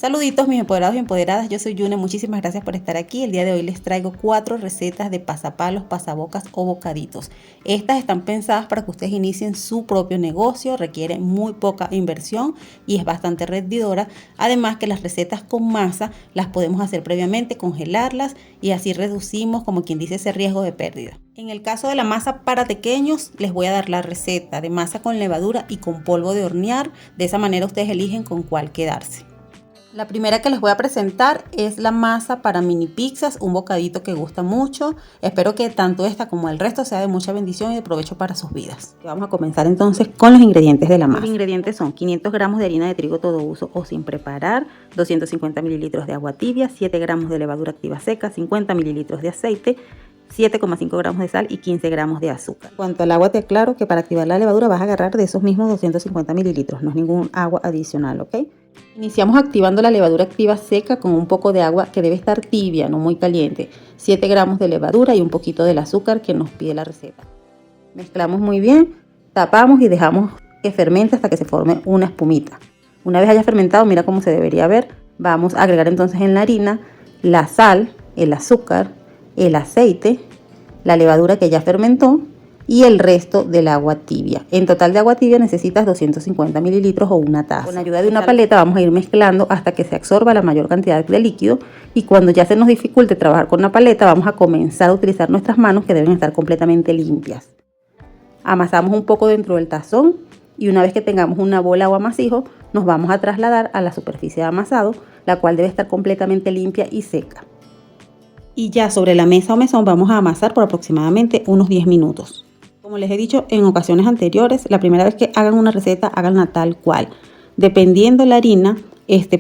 Saluditos mis empoderados y empoderadas, yo soy Yune, muchísimas gracias por estar aquí. El día de hoy les traigo 4 recetas de pasapalos, pasabocas o bocaditos. Estas están pensadas para que ustedes inicien su propio negocio, requieren muy poca inversión y es bastante rendidora. Además que las recetas con masa las podemos hacer previamente, congelarlas y así reducimos, como quien dice, ese riesgo de pérdida. En el caso de la masa para pequeños, les voy a dar la receta de masa con levadura y con polvo de hornear. De esa manera ustedes eligen con cuál quedarse. La primera que les voy a presentar es la masa para mini pizzas, un bocadito que gusta mucho. Espero que tanto esta como el resto sea de mucha bendición y de provecho para sus vidas. Vamos a comenzar entonces con los ingredientes de la masa. Los ingredientes son 500 gramos de harina de trigo todo uso o sin preparar, 250 mililitros de agua tibia, 7 gramos de levadura activa seca, 50 mililitros de aceite, 7,5 gramos de sal y 15 gramos de azúcar. En cuanto al agua, te aclaro que para activar la levadura vas a agarrar de esos mismos 250 mililitros, no es ningún agua adicional, ¿ok? Iniciamos activando la levadura activa seca con un poco de agua que debe estar tibia, no muy caliente. 7 gramos de levadura y un poquito del azúcar que nos pide la receta. Mezclamos muy bien, tapamos y dejamos que fermente hasta que se forme una espumita. Una vez haya fermentado, mira cómo se debería ver. Vamos a agregar entonces en la harina la sal, el azúcar, el aceite, la levadura que ya fermentó y el resto del agua tibia. En total de agua tibia necesitas 250 mililitros o una taza. Con ayuda de una paleta vamos a ir mezclando hasta que se absorba la mayor cantidad de líquido y cuando ya se nos dificulte trabajar con una paleta vamos a comenzar a utilizar nuestras manos que deben estar completamente limpias. Amasamos un poco dentro del tazón y una vez que tengamos una bola o amasijo nos vamos a trasladar a la superficie de amasado, la cual debe estar completamente limpia y seca. Y ya sobre la mesa o mesón vamos a amasar por aproximadamente unos 10 minutos. Como les he dicho en ocasiones anteriores, la primera vez que hagan una receta, háganla tal cual. Dependiendo la harina,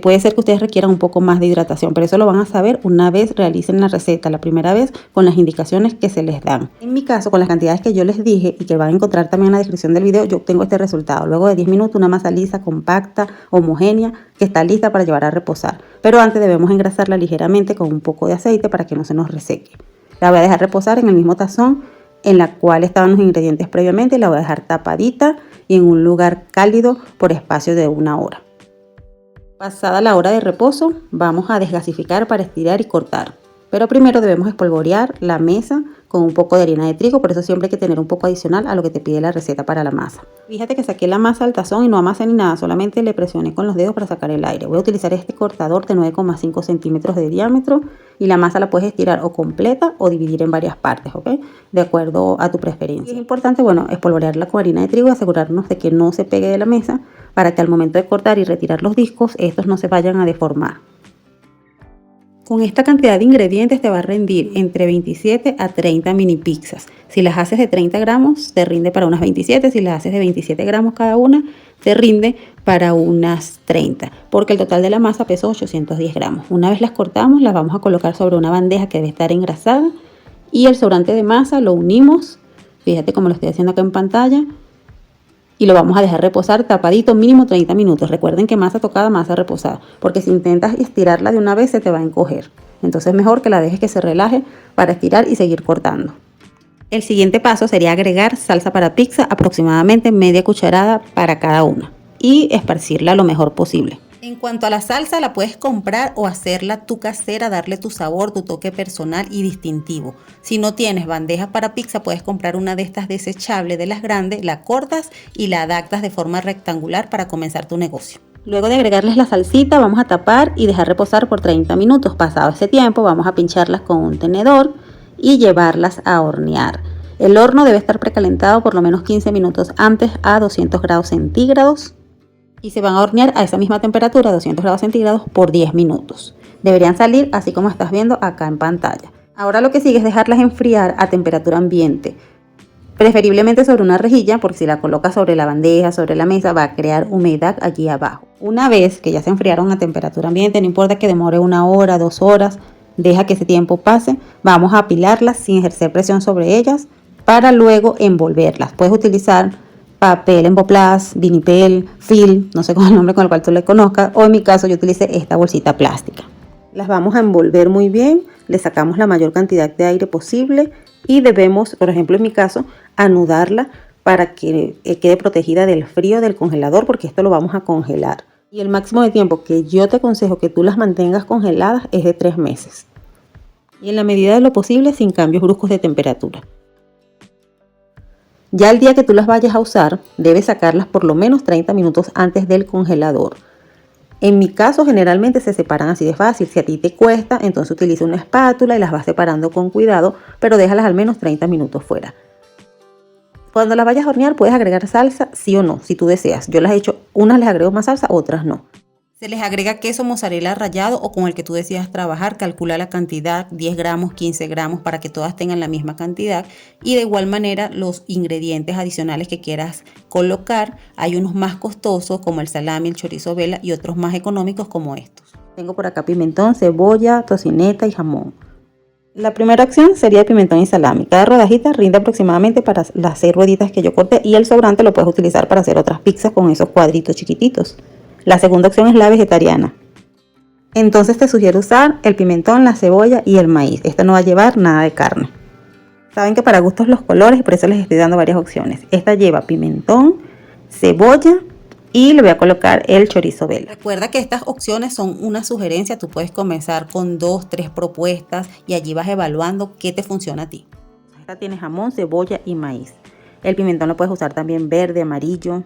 puede ser que ustedes requieran un poco más de hidratación, pero eso lo van a saber una vez realicen la receta, la primera vez con las indicaciones que se les dan. En mi caso, con las cantidades que yo les dije y que van a encontrar también en la descripción del video, yo obtengo este resultado. Luego de 10 minutos, una masa lisa, compacta, homogénea, que está lista para llevar a reposar. Pero antes debemos engrasarla ligeramente con un poco de aceite para que no se nos reseque. La voy a dejar reposar en el mismo tazón en la cual estaban los ingredientes previamente. La voy a dejar tapadita y en un lugar cálido por espacio de 1 hora. Pasada la hora de reposo, vamos a desgasificar para estirar y cortar. Pero primero debemos espolvorear la mesa con un poco de harina de trigo, por eso siempre hay que tener un poco adicional a lo que te pide la receta para la masa. Fíjate que saqué la masa del tazón y no amasé ni nada, solamente le presioné con los dedos para sacar el aire. Voy a utilizar este cortador de 9,5 centímetros de diámetro y la masa la puedes estirar o completa o dividir en varias partes, ¿ok? De acuerdo a tu preferencia. Y es importante, espolvorearla con harina de trigo y asegurarnos de que no se pegue de la mesa para que al momento de cortar y retirar los discos, estos no se vayan a deformar. Con esta cantidad de ingredientes te va a rendir entre 27 a 30 mini pizzas. Si las haces de 30 gramos, te rinde para unas 27. Si las haces de 27 gramos cada una, te rinde para unas 30. Porque el total de la masa pesa 810 gramos. Una vez las cortamos, las vamos a colocar sobre una bandeja que debe estar engrasada. Y el sobrante de masa lo unimos. Fíjate cómo lo estoy haciendo acá en pantalla. Y lo vamos a dejar reposar tapadito mínimo 30 minutos. Recuerden que masa tocada, masa reposada. Porque si intentas estirarla de una vez se te va a encoger. Entonces mejor que la dejes que se relaje para estirar y seguir cortando. El siguiente paso sería agregar salsa para pizza, aproximadamente media cucharada para cada una. Y esparcirla lo mejor posible. En cuanto a la salsa, la puedes comprar o hacerla tú casera, darle tu sabor, tu toque personal y distintivo. Si no tienes bandejas para pizza, puedes comprar una de estas desechables de las grandes, la cortas y la adaptas de forma rectangular para comenzar tu negocio. Luego de agregarles la salsita, vamos a tapar y dejar reposar por 30 minutos. Pasado ese tiempo, vamos a pincharlas con un tenedor y llevarlas a hornear. El horno debe estar precalentado por lo menos 15 minutos antes a 200 grados centígrados. Y se van a hornear a esa misma temperatura, 200 grados centígrados, por 10 minutos. Deberían salir así como estás viendo acá en pantalla. Ahora lo que sigue es dejarlas enfriar a temperatura ambiente. Preferiblemente sobre una rejilla, porque si la colocas sobre la bandeja, sobre la mesa, va a crear humedad allí abajo. Una vez que ya se enfriaron a temperatura ambiente, no importa que demore 1 hora, 2 horas, deja que ese tiempo pase. Vamos a apilarlas sin ejercer presión sobre ellas para luego envolverlas. Puedes utilizar papel Emboplast, vinipel, film, no sé con el nombre con el cual tú le conozcas, o en mi caso yo utilicé esta bolsita plástica. Las vamos a envolver muy bien, le sacamos la mayor cantidad de aire posible y debemos, por ejemplo en mi caso, anudarla para que quede protegida del frío del congelador, porque esto lo vamos a congelar. Y el máximo de tiempo que yo te aconsejo que tú las mantengas congeladas es de 3 meses. Y en la medida de lo posible sin cambios bruscos de temperatura. Ya el día que tú las vayas a usar, debes sacarlas por lo menos 30 minutos antes del congelador. En mi caso generalmente se separan así de fácil. Si a ti te cuesta, entonces utiliza una espátula y las vas separando con cuidado, pero déjalas al menos 30 minutos fuera. Cuando las vayas a hornear puedes agregar salsa, sí o no, si tú deseas. Yo las he hecho, unas les agrego más salsa, otras no. Se les agrega queso mozzarella rallado o con el que tú decidas trabajar. Calcula la cantidad, 10 gramos, 15 gramos, para que todas tengan la misma cantidad. Y de igual manera los ingredientes adicionales que quieras colocar. Hay unos más costosos como el salami, el chorizo vela, y otros más económicos como estos. Tengo por acá pimentón, cebolla, tocineta y jamón. La primera opción sería el pimentón y salami. Cada rodajita rinde aproximadamente para las 6 rueditas que yo corté, y el sobrante lo puedes utilizar para hacer otras pizzas con esos cuadritos chiquititos. La segunda opción es la vegetariana. Entonces te sugiero usar el pimentón, la cebolla y el maíz. Esta no va a llevar nada de carne. Saben que para gustos los colores, y por eso les estoy dando varias opciones. Esta lleva pimentón, cebolla y le voy a colocar el chorizo vela. Recuerda que estas opciones son una sugerencia. Tú puedes comenzar con 2, 3 propuestas y allí vas evaluando qué te funciona a ti. Esta tiene jamón, cebolla y maíz. El pimentón lo puedes usar también verde, amarillo.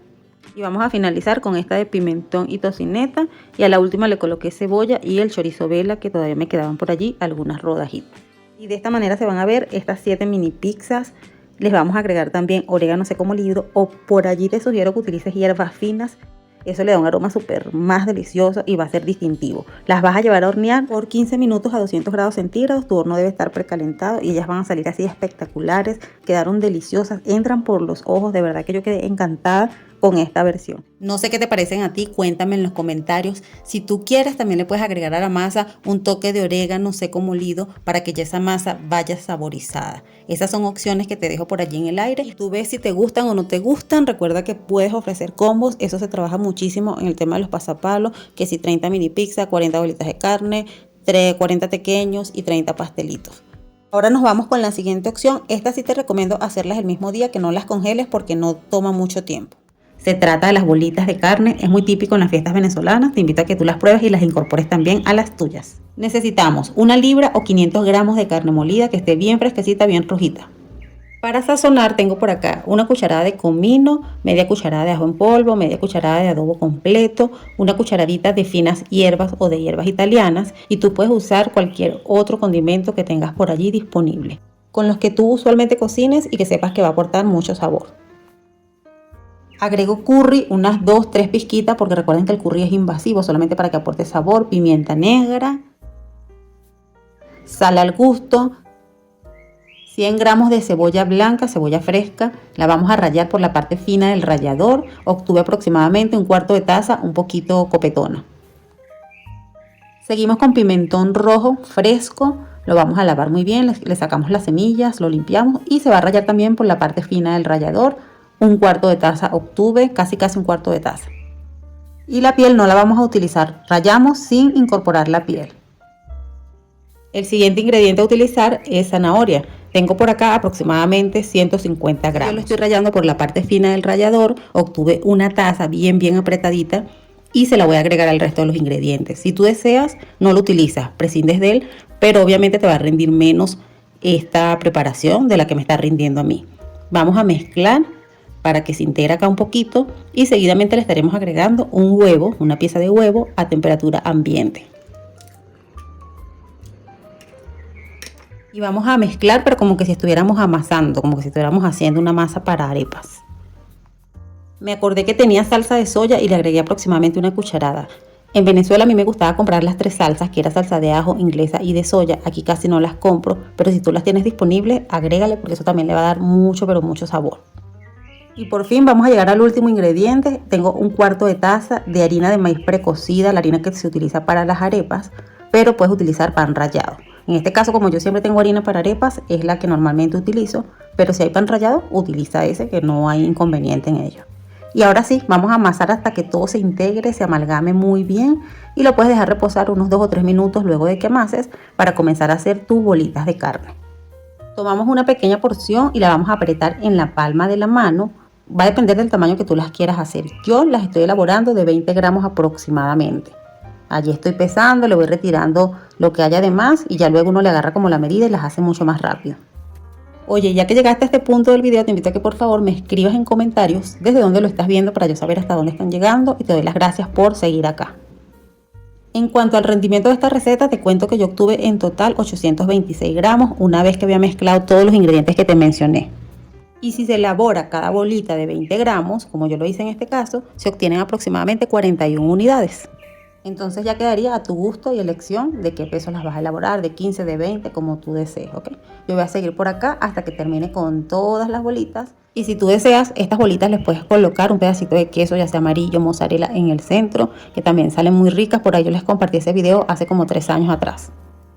Y vamos a finalizar con esta de pimentón y tocineta, y a la última le coloqué cebolla y el chorizo vela, que todavía me quedaban por allí algunas rodajitas. Y de esta manera se van a ver estas 7 mini pizzas. Les vamos a agregar también orégano seco molido, o por allí te sugiero que utilices hierbas finas. Eso le da un aroma súper más delicioso y va a ser distintivo. Las vas a llevar a hornear por 15 minutos a 200 grados centígrados. Tu horno debe estar precalentado y ellas van a salir así espectaculares. Quedaron deliciosas, entran por los ojos. De verdad que yo quedé encantada con esta versión. No sé qué te parecen a ti, cuéntame en los comentarios. Si tú quieres, también le puedes agregar a la masa un toque de orégano seco molido para que ya esa masa vaya saborizada. Esas son opciones que te dejo por allí en el aire. Y tú ves si te gustan o no te gustan. Recuerda que puedes ofrecer combos. Eso se trabaja muchísimo en el tema de los pasapalos, que si 30 mini pizza, 40 bolitas de carne, 40 pequeños y 30 pastelitos. Ahora nos vamos con la siguiente opción. Esta sí te recomiendo hacerlas el mismo día, que no las congeles porque no toma mucho tiempo. Se trata de las bolitas de carne, es muy típico en las fiestas venezolanas. Te invito a que tú las pruebes y las incorpores también a las tuyas. Necesitamos 1 libra o 500 gramos de carne molida que esté bien fresquecita, bien rojita. Para sazonar tengo por acá 1 cucharada de comino, media cucharada de ajo en polvo, media cucharada de adobo completo, 1 cucharadita de finas hierbas o de hierbas italianas, y tú puedes usar cualquier otro condimento que tengas por allí disponible, con los que tú usualmente cocines y que sepas que va a aportar mucho sabor. Agrego curry, unas 2, 3 pizquitas, porque recuerden que el curry es invasivo, solamente para que aporte sabor. Pimienta negra, sal al gusto, 100 gramos de cebolla blanca, cebolla fresca. La vamos a rallar por la parte fina del rallador. Obtuve aproximadamente 1/4 de taza, un poquito copetona. Seguimos con pimentón rojo fresco. Lo vamos a lavar muy bien, le sacamos las semillas, lo limpiamos y se va a rallar también por la parte fina del rallador. 1/4 de taza obtuve, casi 1/4 de taza. Y la piel no la vamos a utilizar, rallamos sin incorporar la piel. El siguiente ingrediente a utilizar es zanahoria. Tengo por acá aproximadamente 150 gramos. Yo lo estoy rallando por la parte fina del rallador. Obtuve 1 taza bien apretadita y se la voy a agregar al resto de los ingredientes. Si tú deseas, no lo utilizas, prescindes de él, pero obviamente te va a rendir menos esta preparación de la que me está rindiendo a mí. Vamos a mezclar para que se integre acá un poquito y seguidamente le estaremos agregando un huevo, una pieza de huevo a temperatura ambiente. Y vamos a mezclar, pero como que si estuviéramos amasando, como que si estuviéramos haciendo una masa para arepas. Me acordé que tenía salsa de soya y le agregué aproximadamente 1 cucharada. En Venezuela a mí me gustaba comprar las 3 salsas, que era salsa de ajo, inglesa y de soya. Aquí casi no las compro, pero si tú las tienes disponibles, agrégale, porque eso también le va a dar mucho, pero mucho sabor. Y por fin vamos a llegar al último ingrediente. Tengo 1/4 de taza de harina de maíz precocida, la harina que se utiliza para las arepas, pero puedes utilizar pan rallado. En este caso, como yo siempre tengo harina para arepas, es la que normalmente utilizo, pero si hay pan rallado, utiliza ese, que no hay inconveniente en ello. Y ahora sí, vamos a amasar hasta que todo se integre, se amalgame muy bien, y lo puedes dejar reposar unos 2 o 3 minutos luego de que amases para comenzar a hacer tus bolitas de carne. Tomamos una pequeña porción y la vamos a apretar en la palma de la mano Va a depender del tamaño que tú las quieras hacer. Yo las estoy elaborando de 20 gramos aproximadamente. Allí estoy pesando, le voy retirando lo que haya de más y ya luego uno le agarra como la medida y las hace mucho más rápido. Oye, ya que llegaste a este punto del video, te invito a que por favor me escribas en comentarios desde dónde lo estás viendo para yo saber hasta dónde están llegando, y te doy las gracias por seguir acá. En cuanto al rendimiento de esta receta, te cuento que yo obtuve en total 826 gramos una vez que había mezclado todos los ingredientes que te mencioné. Y si se elabora cada bolita de 20 gramos, como yo lo hice en este caso, se obtienen aproximadamente 41 unidades. Entonces ya quedaría a tu gusto y elección de qué peso las vas a elaborar, de 15, de 20, como tú desees, ¿ok? Yo voy a seguir por acá hasta que termine con todas las bolitas. Y si tú deseas, estas bolitas les puedes colocar un pedacito de queso, ya sea amarillo, mozzarella, en el centro, que también salen muy ricas. Por ahí yo les compartí ese video hace como 3 años atrás.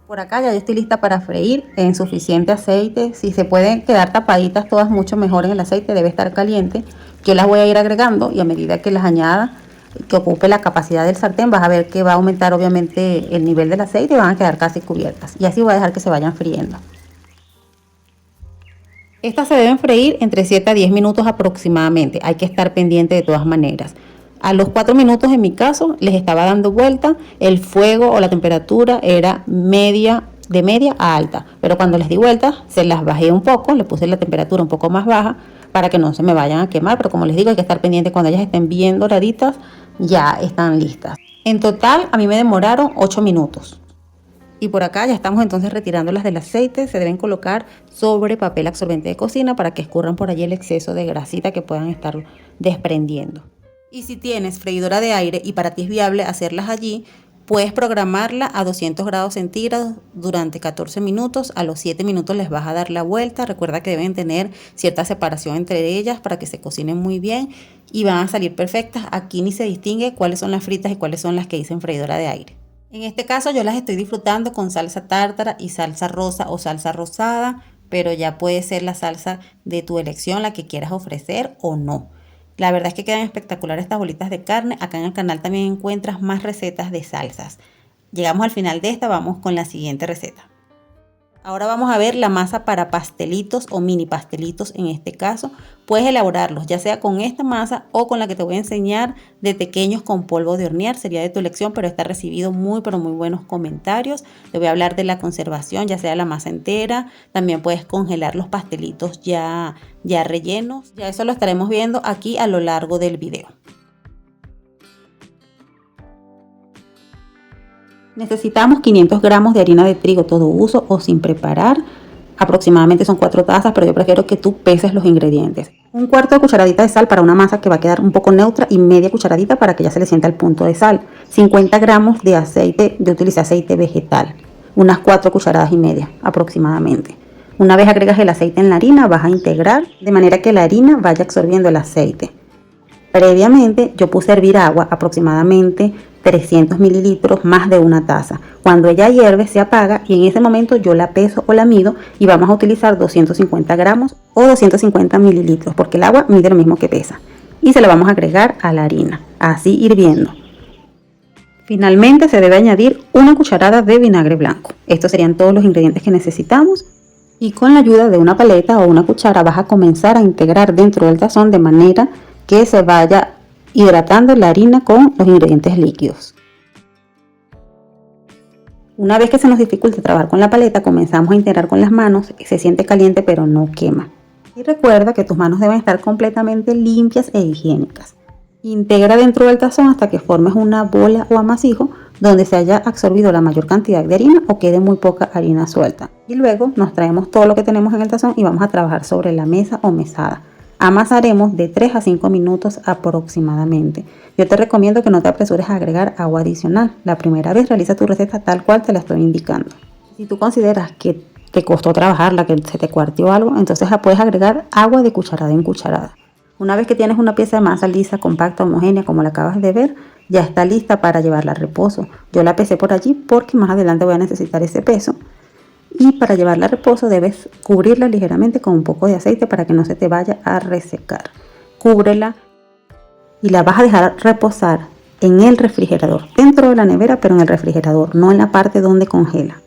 Por acá ya yo estoy lista para freír en suficiente aceite. Si se pueden quedar tapaditas todas, mucho mejor. En el aceite debe estar caliente. Yo las voy a ir agregando y a medida que las añada, que ocupe la capacidad del sartén, vas a ver que va a aumentar obviamente el nivel del aceite y van a quedar casi cubiertas. Y así voy a dejar que se vayan friendo. Estas se deben freír entre 7 a 10 minutos aproximadamente. Hay que estar pendiente de todas maneras. A los 4 minutos en mi caso les estaba dando vuelta. El fuego o la temperatura era de media a alta. Pero cuando les di vuelta se las bajé un poco. Le puse la temperatura un poco más baja para que no se me vayan a quemar. Pero como les digo, hay que estar pendiente. Cuando ellas estén bien doraditas ya están listas. En total a mí me demoraron 8 minutos. Y por acá ya estamos entonces retirándolas del aceite. Se deben colocar sobre papel absorbente de cocina para que escurran por allí el exceso de grasita que puedan estar desprendiendo. Y si tienes freidora de aire y para ti es viable hacerlas allí, puedes programarla a 200 grados centígrados durante 14 minutos. A los 7 minutos les vas a dar la vuelta. Recuerda que deben tener cierta separación entre ellas para que se cocinen muy bien y van a salir perfectas. Aquí ni se distingue cuáles son las fritas y cuáles son las que hice en freidora de aire. En este caso yo las estoy disfrutando con salsa tártara y salsa rosa o salsa rosada, pero ya puede ser la salsa de tu elección, la que quieras ofrecer o no. La verdad es que quedan espectaculares estas bolitas de carne. Acá en el canal también encuentras más recetas de salsas. Llegamos al final de esta, vamos con la siguiente receta. Ahora vamos a ver la masa para pastelitos o mini pastelitos en este caso. Puedes elaborarlos ya sea con esta masa o con la que te voy a enseñar de pequeños con polvo de hornear. Sería de tu elección, pero está recibido muy buenos comentarios. Te voy a hablar de la conservación, ya sea la masa entera. También puedes congelar los pastelitos ya rellenos. Ya eso lo estaremos viendo aquí a lo largo del video. Necesitamos 500 gramos de harina de trigo todo uso o sin preparar. Aproximadamente son 4 tazas, pero yo prefiero que tú peses los ingredientes. Un cuarto de cucharadita de sal para una masa que va a quedar un poco neutra y media cucharadita para que ya se le sienta el punto de sal. 50 gramos de aceite, yo utilicé aceite vegetal. Unas 4 cucharadas y media aproximadamente. Una vez agregas el aceite en la harina, vas a integrar de manera que la harina vaya absorbiendo el aceite. Previamente yo puse a hervir agua, aproximadamente 300 mililitros, más de una taza. Cuando ella hierve se apaga y en ese momento yo la peso o la mido y vamos a utilizar 250 gramos o 250 mililitros porque el agua mide lo mismo que pesa. Y se la vamos a agregar a la harina, así hirviendo. Finalmente se debe añadir una cucharada de vinagre blanco. Estos serían todos los ingredientes que necesitamos. Y con la ayuda de una paleta o una cuchara vas a comenzar a integrar dentro del tazón de manera que se vaya hidratando la harina con los ingredientes líquidos. Una vez que se nos dificulte trabajar con la paleta, comenzamos a integrar con las manos. Se siente caliente pero no quema. Y recuerda que tus manos deben estar completamente limpias e higiénicas. Integra dentro del tazón hasta que formes una bola o amasijo donde se haya absorbido la mayor cantidad de harina o quede muy poca harina suelta. Y luego nos traemos todo lo que tenemos en el tazón y vamos a trabajar sobre la mesa o mesada. Amasaremos de 3 a 5 minutos aproximadamente. Yo te recomiendo que no te apresures a agregar agua adicional. La primera vez realiza tu receta tal cual te la estoy indicando. Si tú consideras que te costó trabajarla, que se te cuartió algo, entonces puedes agregar agua de cucharada en cucharada. Una vez que tienes una pieza de masa lisa, compacta, homogénea, como la acabas de ver, ya está lista para llevarla a reposo. Yo la pesé por allí porque más adelante voy a necesitar ese peso. Y para llevarla a reposo debes cubrirla ligeramente con un poco de aceite para que no se te vaya a resecar. Cúbrela y la vas a dejar reposar en el refrigerador, dentro de la nevera, pero en el refrigerador, no en la parte donde congela.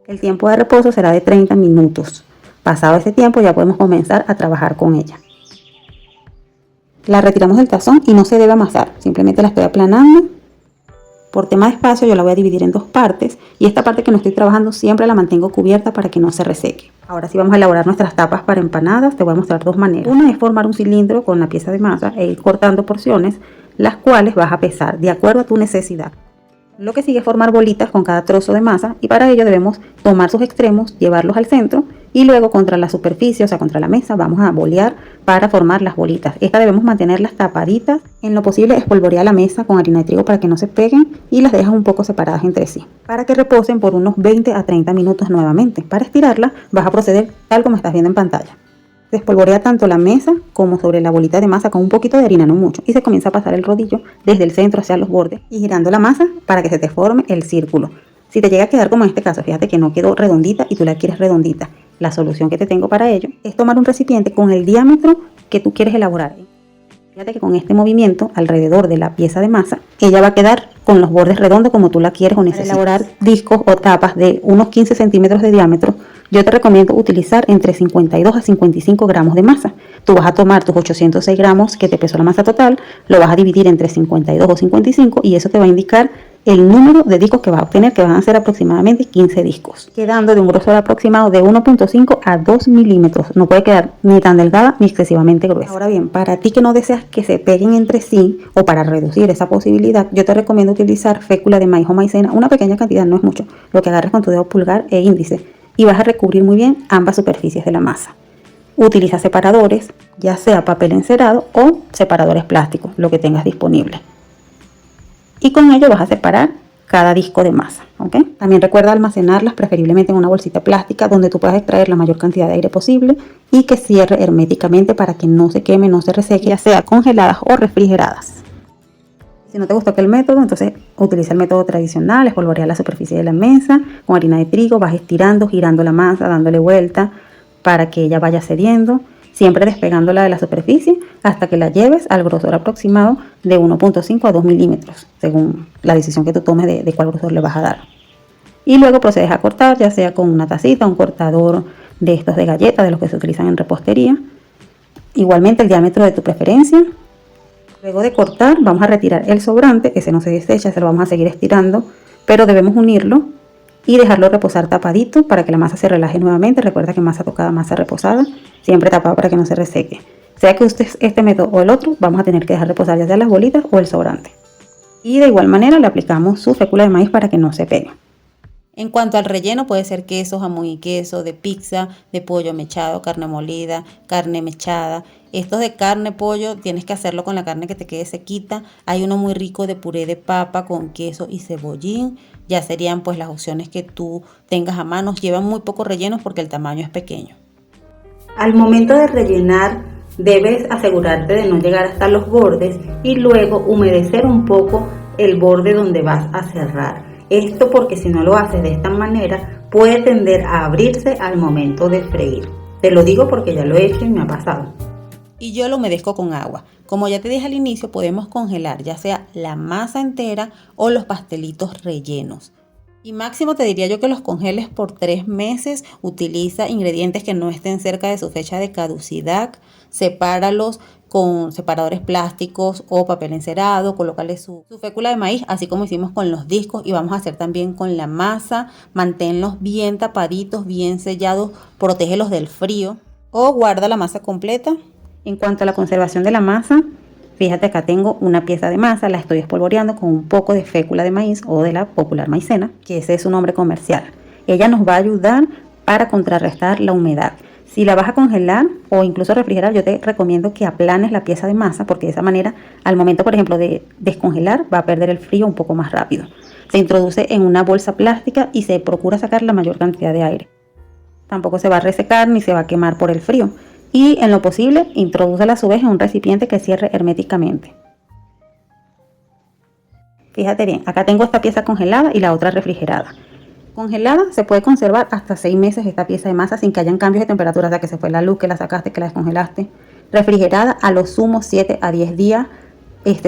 El tiempo de reposo será de 30 minutos. Pasado ese tiempo ya podemos comenzar a trabajar con ella. La retiramos del tazón y no se debe amasar, simplemente la estoy aplanando. Por tema de espacio yo la voy a dividir en dos partes y esta parte que no estoy trabajando siempre la mantengo cubierta para que no se reseque. Ahora sí vamos a elaborar nuestras tapas para empanadas. Te voy a mostrar dos maneras. Una es formar un cilindro con la pieza de masa e ir cortando porciones, las cuales vas a pesar de acuerdo a tu necesidad. Lo que sigue es formar bolitas con cada trozo de masa y para ello debemos tomar sus extremos, llevarlos al centro y luego contra la superficie, o sea contra la mesa, vamos a bolear para formar las bolitas. Estas debemos mantenerlas tapaditas. En lo posible espolvorear la mesa con harina de trigo para que no se peguen y las dejas un poco separadas entre sí, para que reposen por unos 20 a 30 minutos nuevamente. Para estirarla vas a proceder tal como estás viendo en pantalla. Se espolvorea tanto la mesa como sobre la bolita de masa con un poquito de harina, no mucho, y se comienza a pasar el rodillo desde el centro hacia los bordes y girando la masa para que se te forme el círculo. Si te llega a quedar como en este caso, fíjate que no quedó redondita y tú la quieres redondita, la solución que te tengo para ello es tomar un recipiente con el diámetro que tú quieres elaborar. Fíjate que con este movimiento alrededor de la pieza de masa, ella va a quedar con los bordes redondos como tú la quieres o necesitas. Para elaborar discos o tapas de unos 15 centímetros de diámetro, yo te recomiendo utilizar entre 52 a 55 gramos de masa. Tú vas a tomar tus 806 gramos que te pesó la masa total, lo vas a dividir entre 52 o 55 y eso te va a indicar el número de discos que vas a obtener, que van a ser aproximadamente 15 discos, quedando de un grosor aproximado de 1.5 a 2 milímetros. No puede quedar ni tan delgada ni excesivamente gruesa. Ahora bien, para ti que no deseas que se peguen entre sí o para reducir esa posibilidad, yo te recomiendo utilizar fécula de maíz o maicena, una pequeña cantidad, no es mucho, lo que agarres con tu dedo pulgar e índice, y vas a recubrir muy bien ambas superficies de la masa. Utiliza separadores, ya sea papel encerado o separadores plásticos, lo que tengas disponible. Y con ello vas a separar cada disco de masa, ¿ok? También recuerda almacenarlas preferiblemente en una bolsita plástica donde tú puedas extraer la mayor cantidad de aire posible y que cierre herméticamente para que no se queme, no se reseque, ya sea congeladas o refrigeradas. Si no te gustó aquel método, entonces utiliza el método tradicional, espolvorear la superficie de la mesa con harina de trigo, vas estirando, girando la masa, dándole vuelta para que ella vaya cediendo, siempre despegándola de la superficie hasta que la lleves al grosor aproximado de 1.5 a 2 milímetros, según la decisión que tú tomes de cuál grosor le vas a dar. Y luego procedes a cortar, ya sea con una tacita, un cortador de estos de galletas, de los que se utilizan en repostería. Igualmente el diámetro de tu preferencia. Luego de cortar, vamos a retirar el sobrante, ese no se desecha, se lo vamos a seguir estirando, pero debemos unirlo y dejarlo reposar tapadito para que la masa se relaje nuevamente. Recuerda que masa tocada, masa reposada, siempre tapado para que no se reseque. Sea que uses este método o el otro, vamos a tener que dejar reposar ya sea las bolitas o el sobrante. Y de igual manera le aplicamos su fécula de maíz para que no se pegue. En cuanto al relleno, puede ser queso, jamón y queso, de pizza, de pollo mechado, carne molida, carne mechada. Estos de carne, pollo, tienes que hacerlo con la carne que te quede sequita. Hay uno muy rico de puré de papa con queso y cebollín. Ya serían pues las opciones que tú tengas a mano. Llevan muy pocos rellenos porque el tamaño es pequeño. Al momento de rellenar, debes asegurarte de no llegar hasta los bordes y luego humedecer un poco el borde donde vas a cerrar. Esto porque si no lo haces de esta manera puede tender a abrirse al momento de freír. Te lo digo porque ya lo he hecho y me ha pasado. Y yo lo humedezco con agua. Como ya te dije al inicio, podemos congelar ya sea la masa entera o los pastelitos rellenos. Y máximo te diría yo que los congeles por 3 meses. Utiliza ingredientes que no estén cerca de su fecha de caducidad. Sepáralos con separadores plásticos o papel encerado, colócale su fécula de maíz, así como hicimos con los discos y vamos a hacer también con la masa. Manténlos bien tapaditos, bien sellados, protégelos del frío o guarda la masa completa. En cuanto a la conservación de la masa, fíjate acá tengo una pieza de masa, la estoy espolvoreando con un poco de fécula de maíz o de la popular maicena, que ese es su nombre comercial. Ella nos va a ayudar para contrarrestar la humedad. Si la vas a congelar o incluso refrigerar, yo te recomiendo que aplanes la pieza de masa porque de esa manera, al momento, por ejemplo, de descongelar, va a perder el frío un poco más rápido. Se introduce en una bolsa plástica y se procura sacar la mayor cantidad de aire. Tampoco se va a resecar ni se va a quemar por el frío. Y en lo posible, introdúcela a su vez en un recipiente que cierre herméticamente. Fíjate bien, acá tengo esta pieza congelada y la otra refrigerada. Congelada se puede conservar hasta 6 meses esta pieza de masa sin que hayan cambios de temperatura, o sea que se fue la luz, que la sacaste, que la descongelaste. Refrigerada a lo sumo 7 a 10 días,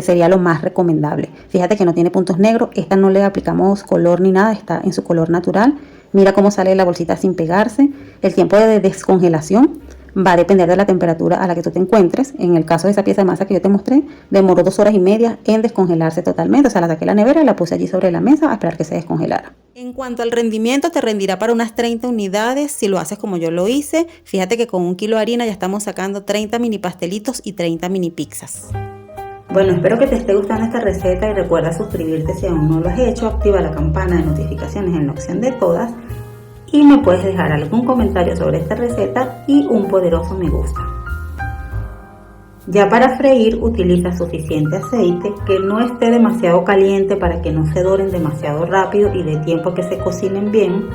sería lo más recomendable. Fíjate que no tiene puntos negros, esta no le aplicamos color ni nada, está en su color natural. Mira cómo sale la bolsita sin pegarse. El tiempo de descongelación va a depender de la temperatura a la que tú te encuentres. En el caso de esa pieza de masa que yo te mostré, demoró 2 horas y media en descongelarse totalmente. O sea, la saqué de la nevera y la puse allí sobre la mesa a esperar que se descongelara. En cuanto al rendimiento, te rendirá para unas 30 unidades si lo haces como yo lo hice. Fíjate que con 1 kilo de harina ya estamos sacando 30 mini pastelitos y 30 mini pizzas. Bueno, espero que te esté gustando esta receta y recuerda suscribirte si aún no lo has hecho. Activa la campana de notificaciones en la opción de todas y me puedes dejar algún comentario sobre esta receta y un poderoso me gusta. Ya para freír utiliza suficiente aceite, que no esté demasiado caliente para que no se doren demasiado rápido y dé tiempo a que se cocinen bien.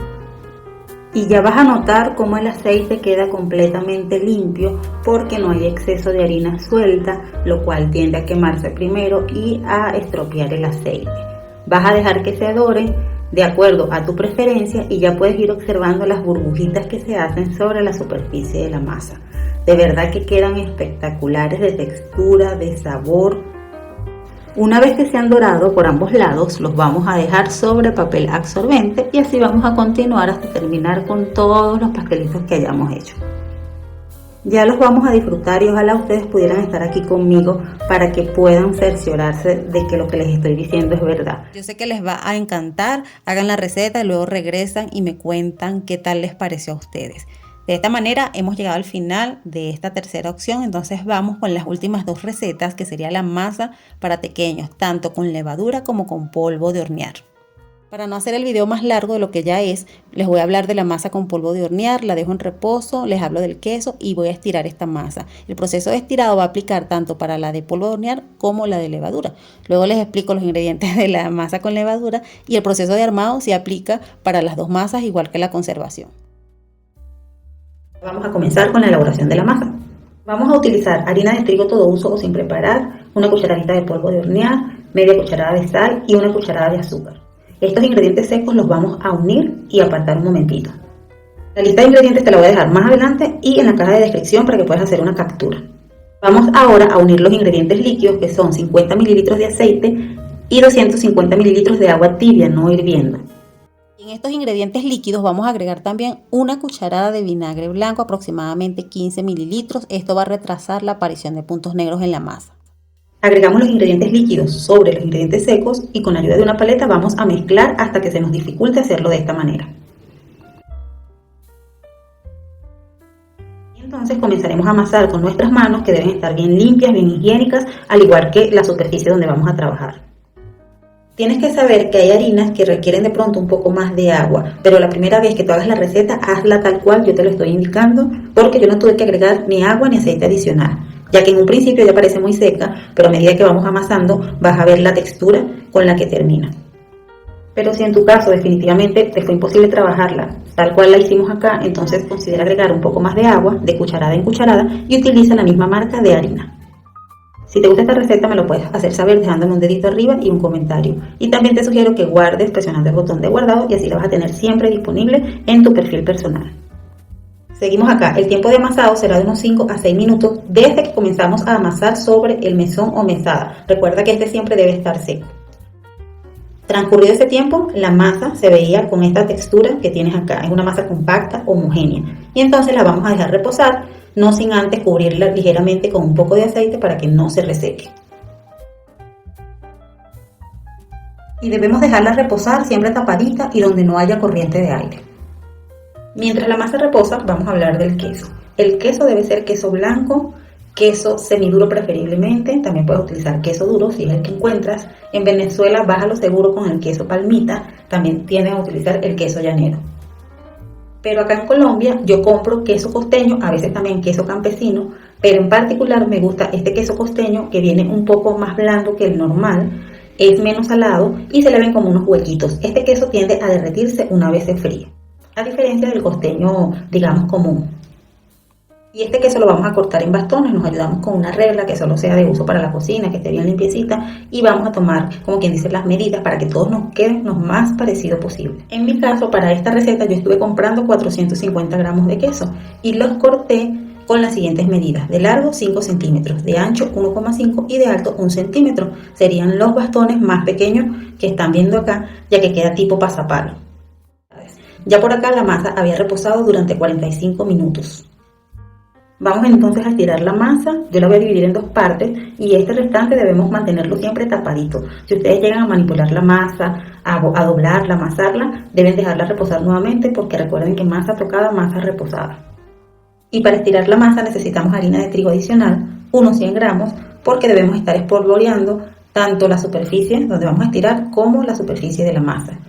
Y ya vas a notar cómo el aceite queda completamente limpio porque no hay exceso de harina suelta, lo cual tiende a quemarse primero y a estropear el aceite. Vas a dejar que se doren de acuerdo a tu preferencia y ya puedes ir observando las burbujitas que se hacen sobre la superficie de la masa. De verdad que quedan espectaculares de textura, de sabor. Una vez que se han dorado por ambos lados, los vamos a dejar sobre papel absorbente y así vamos a continuar hasta terminar con todos los pastelitos que hayamos hecho. Ya los vamos a disfrutar y ojalá ustedes pudieran estar aquí conmigo para que puedan cerciorarse de que lo que les estoy diciendo es verdad. Yo sé que les va a encantar, hagan la receta y luego regresan y me cuentan qué tal les pareció a ustedes. De esta manera hemos llegado al final de esta tercera opción, entonces vamos con las últimas 2 recetas que sería la masa para pequeños, tanto con levadura como con polvo de hornear. Para no hacer el video más largo de lo que ya es, les voy a hablar de la masa con polvo de hornear, la dejo en reposo, les hablo del queso y voy a estirar esta masa. El proceso de estirado va a aplicar tanto para la de polvo de hornear como la de levadura. Luego les explico los ingredientes de la masa con levadura y el proceso de armado se aplica para las 2 masas igual que la conservación. Vamos a comenzar con la elaboración de la masa. Vamos a utilizar harina de trigo todo uso o sin preparar, una cucharadita de polvo de hornear, media cucharada de sal y una cucharada de azúcar. Estos ingredientes secos los vamos a unir y apartar un momentito. La lista de ingredientes te la voy a dejar más adelante y en la caja de descripción para que puedas hacer una captura. Vamos ahora a unir los ingredientes líquidos, que son 50 mililitros de aceite y 250 mililitros de agua tibia, no hirviendo. En estos ingredientes líquidos vamos a agregar también una cucharada de vinagre blanco, aproximadamente 15 mililitros. Esto va a retrasar la aparición de puntos negros en la masa. Agregamos los ingredientes líquidos sobre los ingredientes secos y con ayuda de una paleta vamos a mezclar hasta que se nos dificulte hacerlo de esta manera. Entonces comenzaremos a amasar con nuestras manos, que deben estar bien limpias, bien higiénicas, al igual que la superficie donde vamos a trabajar. Tienes que saber que hay harinas que requieren de pronto un poco más de agua, pero la primera vez que tú hagas la receta, hazla tal cual yo te lo estoy indicando, porque yo no tuve que agregar ni agua ni aceite adicional, ya que en un principio ya parece muy seca, pero a medida que vamos amasando vas a ver la textura con la que termina. Pero si en tu caso definitivamente te fue imposible trabajarla tal cual la hicimos acá, entonces considera agregar un poco más de agua, de cucharada en cucharada, y utiliza la misma marca de harina. Si te gusta esta receta me lo puedes hacer saber dejándome un dedito arriba y un comentario. Y también te sugiero que guardes presionando el botón de guardado y así la vas a tener siempre disponible en tu perfil personal. Seguimos acá. El tiempo de amasado será de unos 5 a 6 minutos desde que comenzamos a amasar sobre el mesón o mesada. Recuerda que este siempre debe estar seco. Transcurrido ese tiempo, la masa se veía con esta textura que tienes acá. Es una masa compacta, homogénea. Y entonces la vamos a dejar reposar, no sin antes cubrirla ligeramente con un poco de aceite para que no se reseque. Y debemos dejarla reposar siempre tapadita y donde no haya corriente de aire. Mientras la masa reposa, vamos a hablar del queso. El queso debe ser queso blanco, queso semiduro preferiblemente. También puedes utilizar queso duro si es el que encuentras. En Venezuela vas a lo seguro con el queso palmita. También tienden a utilizar el queso llanero. Pero acá en Colombia yo compro queso costeño, a veces también queso campesino, pero en particular me gusta este queso costeño que viene un poco más blando que el normal, es menos salado y se le ven como unos huequitos. Este queso tiende a derretirse una vez se fríe, a diferencia del costeño, digamos, común. Y este queso lo vamos a cortar en bastones, nos ayudamos con una regla que solo sea de uso para la cocina, que esté bien limpiecita, y vamos a tomar, como quien dice, las medidas para que todos nos queden lo más parecido posible. En mi caso, para esta receta yo estuve comprando 450 gramos de queso y los corté con las siguientes medidas: de largo 5 centímetros, de ancho 1,5 y de alto 1 centímetro. Serían los bastones más pequeños que están viendo acá, ya que queda tipo pasapalo. Ya por acá la masa había reposado durante 45 minutos. Vamos entonces a estirar la masa, yo la voy a dividir en dos partes y este restante debemos mantenerlo siempre tapadito. Si ustedes llegan a manipular la masa, a doblarla, a amasarla, deben dejarla reposar nuevamente porque recuerden que masa tocada, masa reposada. Y para estirar la masa necesitamos harina de trigo adicional, unos 100 gramos, porque debemos estar espolvoreando tanto la superficie donde vamos a estirar como la superficie de la masa.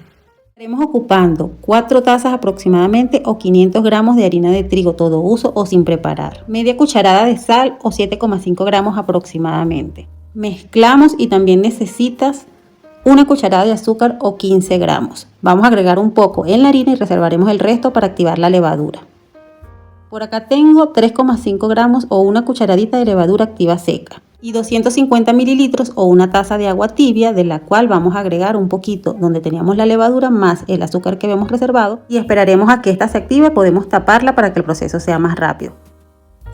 Estaremos ocupando 4 tazas aproximadamente o 500 gramos de harina de trigo todo uso o sin preparar, media cucharada de sal o 7,5 gramos aproximadamente. Mezclamos y también necesitas una cucharada de azúcar o 15 gramos. Vamos a agregar un poco en la harina y reservaremos el resto para activar la levadura. Por acá tengo 3,5 gramos o una cucharadita de levadura activa seca y 250 mililitros o una taza de agua tibia, de la cual vamos a agregar un poquito donde teníamos la levadura más el azúcar que habíamos reservado y esperaremos a que esta se active. Podemos taparla para que el proceso sea más rápido.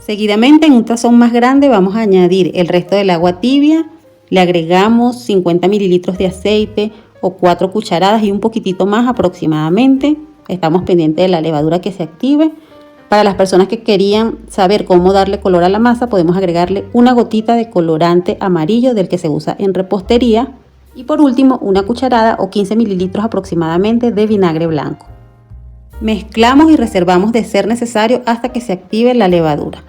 Seguidamente en un tazón más grande vamos a añadir el resto del agua tibia, le agregamos 50 mililitros de aceite o 4 cucharadas y un poquitito más aproximadamente. Estamos pendientes de la levadura que se active. Para las personas que querían saber cómo darle color a la masa, podemos agregarle una gotita de colorante amarillo del que se usa en repostería. Y por último, una cucharada o 15 mililitros aproximadamente de vinagre blanco. Mezclamos y reservamos de ser necesario hasta que se active la levadura.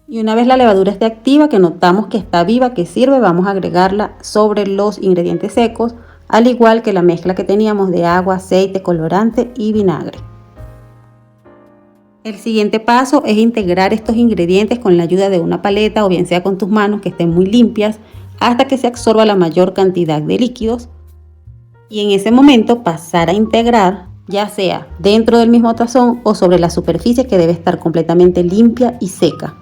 Y una vez la levadura esté activa, que notamos que está viva, que sirve, vamos a agregarla sobre los ingredientes secos, al igual que la mezcla que teníamos de agua, aceite, colorante y vinagre. El siguiente paso es integrar estos ingredientes con la ayuda de una paleta o bien sea con tus manos que estén muy limpias hasta que se absorba la mayor cantidad de líquidos y en ese momento pasar a integrar ya sea dentro del mismo tazón o sobre la superficie que debe estar completamente limpia y seca.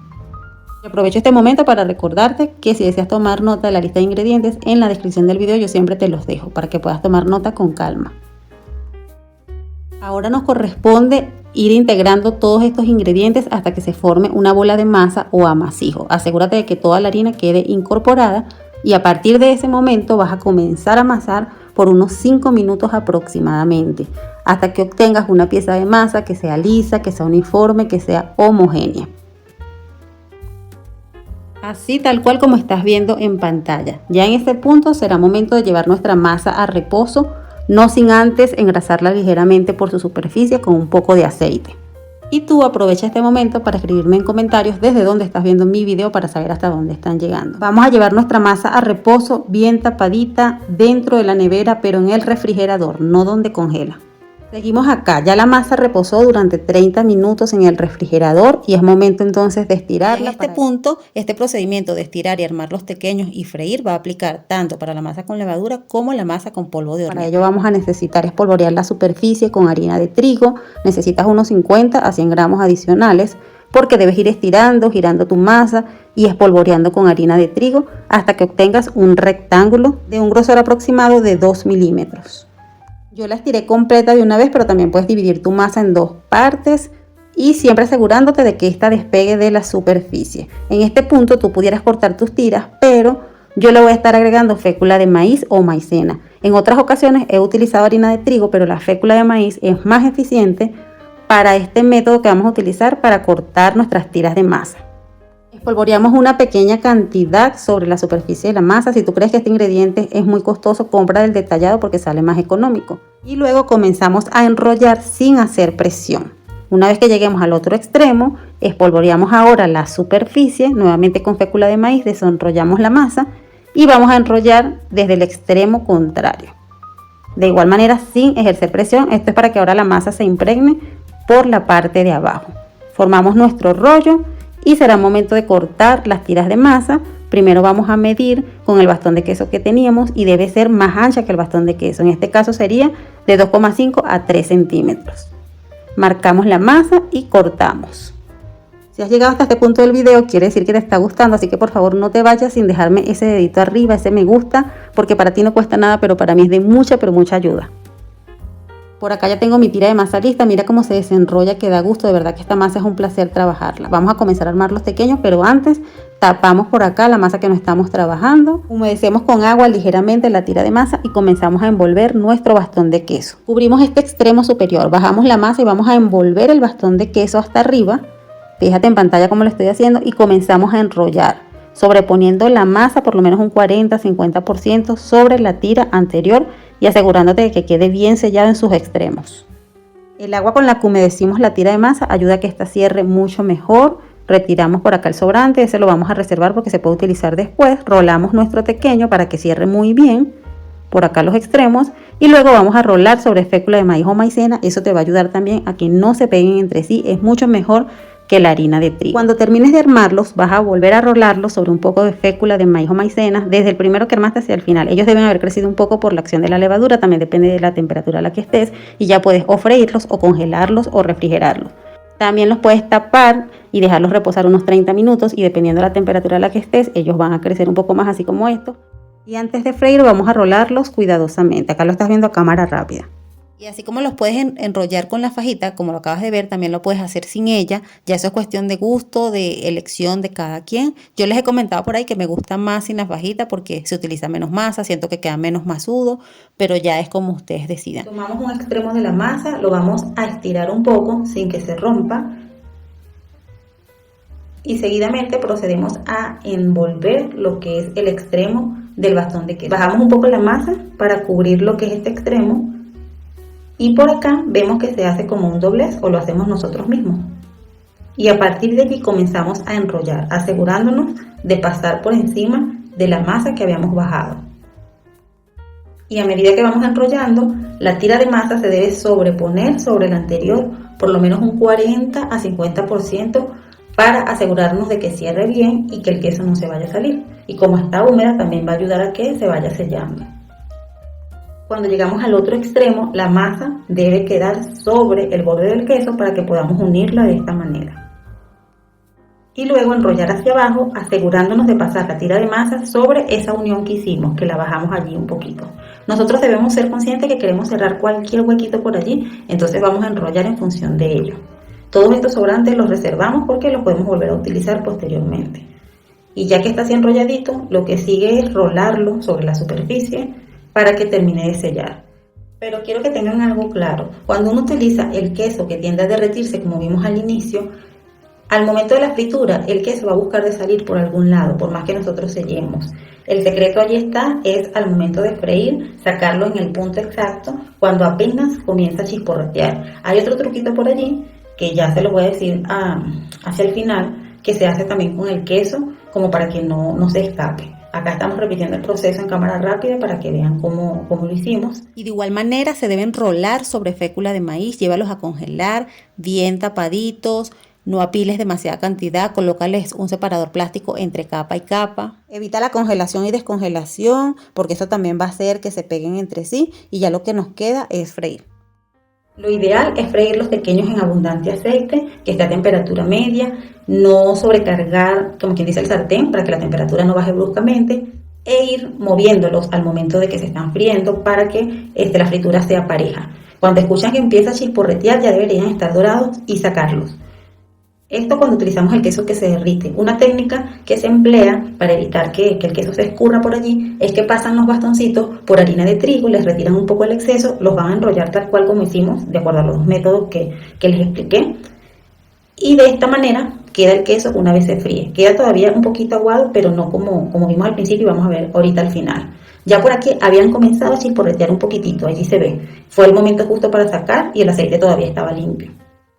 Y aprovecho este momento para recordarte que si deseas tomar nota de la lista de ingredientes, en la descripción del video yo siempre te los dejo para que puedas tomar nota con calma. Ahora nos corresponde ir integrando todos estos ingredientes hasta que se forme una bola de masa o amasijo. Asegúrate de que toda la harina quede incorporada y a partir de ese momento vas a comenzar a amasar por unos 5 minutos aproximadamente, hasta que obtengas una pieza de masa que sea lisa, que sea uniforme, que sea homogénea. Así tal cual como estás viendo en pantalla. Ya en este punto será momento de llevar nuestra masa a reposo, no sin antes engrasarla ligeramente por su superficie con un poco de aceite. Y tú aprovecha este momento para escribirme en comentarios desde dónde estás viendo mi video para saber hasta dónde están llegando. Vamos a llevar nuestra masa a reposo bien tapadita dentro de la nevera, pero en el refrigerador, no donde congela. Seguimos acá, ya la masa reposó durante 30 minutos en el refrigerador y es momento entonces de estirarla. En este punto, este procedimiento de estirar y armar los pequeños y freír va a aplicar tanto para la masa con levadura como la masa con polvo de hornear. Para ello vamos a necesitar espolvorear la superficie con harina de trigo, necesitas unos 50 a 100 gramos adicionales porque debes ir estirando, girando tu masa y espolvoreando con harina de trigo hasta que obtengas un rectángulo de un grosor aproximado de 2 milímetros. Yo la estiré completa de una vez, pero también puedes dividir tu masa en dos partes y siempre asegurándote de que esta despegue de la superficie. En este punto tú pudieras cortar tus tiras, pero yo le voy a estar agregando fécula de maíz o maicena. En otras ocasiones he utilizado harina de trigo, pero la fécula de maíz es más eficiente para este método que vamos a utilizar para cortar nuestras tiras de masa. Espolvoreamos una pequeña cantidad sobre la superficie de la masa. Si tú crees que este ingrediente es muy costoso, compra del detallado porque sale más económico. Y luego comenzamos a enrollar sin hacer presión. Una vez que lleguemos al otro extremo, espolvoreamos ahora la superficie, nuevamente con fécula de maíz, desenrollamos la masa y vamos a enrollar desde el extremo contrario. De igual manera, sin ejercer presión, esto es para que ahora la masa se impregne por la parte de abajo. Formamos nuestro rollo y será momento de cortar las tiras de masa. Primero vamos a medir con el bastón de queso que teníamos y debe ser más ancha que el bastón de queso. En este caso sería de 2,5 a 3 centímetros. Marcamos la masa y cortamos. Si has llegado hasta este punto del video, quiere decir que te está gustando, así que por favor no te vayas sin dejarme ese dedito arriba, ese me gusta, porque para ti no cuesta nada, pero para mí es de mucha, pero mucha ayuda. Por acá ya tengo mi tira de masa lista, mira cómo se desenrolla, que da gusto, de verdad que esta masa es un placer trabajarla. Vamos a comenzar a armar los pequeños, pero antes Tapamos por acá la masa que no estamos trabajando, humedecemos con agua ligeramente la tira de masa y comenzamos a envolver nuestro bastón de queso. Cubrimos este extremo superior, bajamos la masa y vamos a envolver el bastón de queso hasta arriba. Fíjate en pantalla cómo lo estoy haciendo y comenzamos a enrollar, sobreponiendo la masa por lo menos un 40-50% sobre la tira anterior y asegurándote de que quede bien sellado en sus extremos. El agua con la que humedecimos la tira de masa ayuda a que esta cierre mucho mejor. Retiramos por acá el sobrante, ese lo vamos a reservar porque se puede utilizar después. Rolamos nuestro tequeño para que cierre muy bien por acá los extremos y luego vamos a rolar sobre fécula de maíz o maicena. Eso te va a ayudar también a que no se peguen entre sí, es mucho mejor que la harina de trigo. Cuando termines de armarlos vas a volver a rolarlos sobre un poco de fécula de maíz o maicena desde el primero que armaste hacia el final. Ellos deben haber crecido un poco por la acción de la levadura, también depende de la temperatura a la que estés y ya puedes o freírlos o congelarlos o refrigerarlos. También los puedes tapar y dejarlos reposar unos 30 minutos y dependiendo de la temperatura a la que estés, ellos van a crecer un poco más así como estos. Y antes de freír vamos a rolarlos cuidadosamente. Acá lo estás viendo a cámara rápida. Y así como los puedes enrollar con la fajita, como lo acabas de ver, también lo puedes hacer sin ella. Ya eso es cuestión de gusto, de elección de cada quien. Yo les he comentado por ahí que me gusta más sin la fajita porque se utiliza menos masa, siento que queda menos masudo, pero ya es como ustedes decidan. Tomamos un extremo de la masa, lo vamos a estirar un poco sin que se rompa. Y seguidamente procedemos a envolver lo que es el extremo del bastón de queso. Bajamos un poco la masa para cubrir lo que es este extremo. Y por acá vemos que se hace como un doblez o lo hacemos nosotros mismos. Y a partir de aquí comenzamos a enrollar, asegurándonos de pasar por encima de la masa que habíamos bajado. Y a medida que vamos enrollando, la tira de masa se debe sobreponer sobre la anterior, por lo menos un 40-50%, para asegurarnos de que cierre bien y que el queso no se vaya a salir. Y como está húmeda, también va a ayudar a que se vaya sellando. Cuando llegamos al otro extremo, la masa debe quedar sobre el borde del queso para que podamos unirla de esta manera. Y luego enrollar hacia abajo, asegurándonos de pasar la tira de masa sobre esa unión que hicimos, que la bajamos allí un poquito. Nosotros debemos ser conscientes que queremos cerrar cualquier huequito por allí, entonces vamos a enrollar en función de ello. Todos estos sobrantes los reservamos porque los podemos volver a utilizar posteriormente. Y ya que está así enrolladito, lo que sigue es rolarlo sobre la superficie para que termine de sellar. Pero quiero que tengan algo claro. Cuando uno utiliza el queso que tiende a derretirse, como vimos al inicio, al momento de la fritura, el queso va a buscar de salir por algún lado, por más que nosotros sellemos. El secreto allí está, es al momento de freír, sacarlo en el punto exacto, cuando apenas comienza a chisporrotear. Hay otro truquito por allí, que ya se lo voy a decir hacia el final, que se hace también con el queso, como para que no se escape. Acá estamos repitiendo el proceso en cámara rápida para que vean cómo lo hicimos. Y de igual manera se deben rolar sobre fécula de maíz, llévalos a congelar bien tapaditos, no apiles demasiada cantidad, colócales un separador plástico entre capa y capa. Evita la congelación y descongelación porque eso también va a hacer que se peguen entre sí y ya lo que nos queda es freír. Lo ideal es freír los pequeños en abundante aceite, que esté a temperatura media, no sobrecargar, como quien dice, el sartén para que la temperatura no baje bruscamente e ir moviéndolos al momento de que se están friendo para que la fritura sea pareja. Cuando escuchan que empieza a chisporretear ya deberían estar dorados y sacarlos. Esto cuando utilizamos el queso que se derrite. Una técnica que se emplea para evitar que el queso se escurra por allí es que pasan los bastoncitos por harina de trigo, les retiran un poco el exceso, los van a enrollar tal cual como hicimos, de acuerdo a los métodos que les expliqué. Y de esta manera queda el queso una vez se fríe. Queda todavía un poquito aguado, pero no como vimos al principio y vamos a ver ahorita al final. Ya por aquí habían comenzado a chisporretear un poquitito, allí se ve. Fue el momento justo para sacar y el aceite todavía estaba limpio.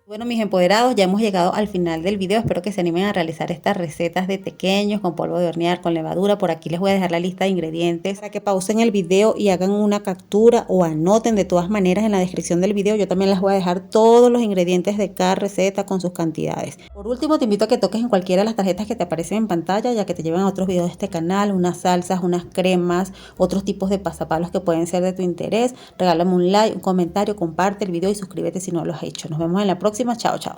Bueno, mis empoderados, ya hemos llegado al final del video. Espero que se animen a realizar estas recetas de tequeños con polvo de hornear, con levadura. Por aquí les voy a dejar la lista de ingredientes para que pausen el video y hagan una captura o anoten. De todas maneras, en la descripción del video yo también les voy a dejar todos los ingredientes de cada receta con sus cantidades. Por último, te invito a que toques en cualquiera de las tarjetas que te aparecen en pantalla, ya que te llevan a otros videos de este canal, unas salsas, unas cremas, otros tipos de pasapalos que pueden ser de tu interés. Regálame un like, un comentario, comparte el video y suscríbete si no lo has hecho. Nos vemos en la próxima. Chao, chao.